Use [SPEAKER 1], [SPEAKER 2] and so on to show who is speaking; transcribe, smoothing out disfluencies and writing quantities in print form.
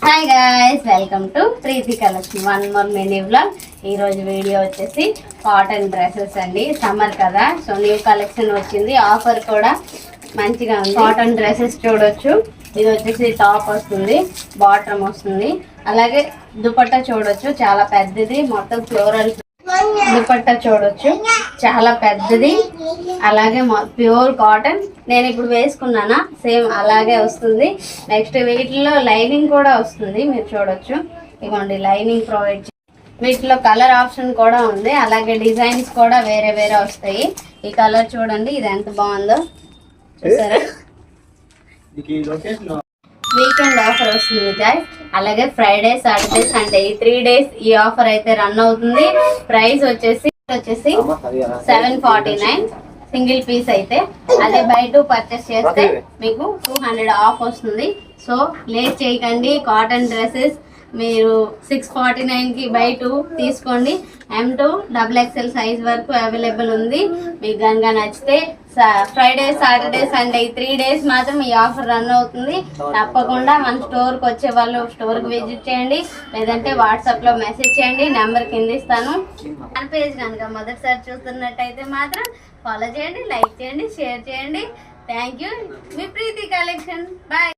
[SPEAKER 1] Hi guys, welcome to Preethi collection. One more mini vlog. ఈరోజు video వచ్చేసి cotton dresses అండి. Summer కదా, so new collection వచ్చింది. Offer కూడా మంచిగా ఉంది. కాటన్ డ్రెస్సెస్ చూడొచ్చు. ఇది వచ్చేసి టాప్ వస్తుంది, బాటమ్ వస్తుంది, అలాగే దుపట్టా చూడొచ్చు. చాలా పెద్దది, మొత్తం ఫ్లోరల్ దుపట్టా చూడొచ్చు, చాలా పెద్దది. అలాగే ప్యూర్ కాటన్. నేను ఇప్పుడు వేసుకున్నానా, సేమ్ అలాగే వస్తుంది. నెక్స్ట్ వీటిలో లైనింగ్ కూడా వస్తుంది, మీరు చూడొచ్చు. ఇదిగోండి లైనింగ్ ప్రొవైడ్. వీటిలో కలర్ ఆప్షన్ కూడా ఉంది, అలాగే డిజైన్స్ కూడా వేరే వేరే వస్తాయి. ఈ కలర్ చూడండి, ఇది ఎంత బాగుందో చూసారా. వీకెండ్ ఆఫర్ వస్తుంది గాయస్. అలాగే ఫ్రైడే, సాటర్డే, సండే ఈ 3 days ఈ ఆఫర్ అయితే రన్ అవుతుంది. ప్రైస్ వచ్చేసి 749 సింగిల్ పీస్ అయితే. అదే బై 2 పర్చేస్ చేస్తే మీకు 200 ఆఫ్ వస్తుంది. సో లేట్ చేయకండి. కాటన్ డ్రెస్సెస్ మీరు 649కి బై 2 తీసుకోండి. M2 XXL సైజ్ వరకు అవైలబుల్ ఉంది. మీకు కనుక నచ్చితే ఫ్రైడే, సాటర్డే, సండే ఈ 3 days మాత్రం ఈ ఆఫర్ రన్ అవుతుంది. తప్పకుండా మన స్టోర్కి వచ్చే వాళ్ళు స్టోర్కి విజిట్ చేయండి, లేదంటే వాట్సాప్లో మెసేజ్ చేయండి. నెంబర్ కింద ఇస్తాను. మన పేజ్ కనుక మొదటిసారి చూస్తున్నట్టయితే మాత్రం ఫాలో చేయండి, లైక్ చేయండి, షేర్ చేయండి. Thank you. మీ ప్రీతి కలెక్షన్. బాయ్.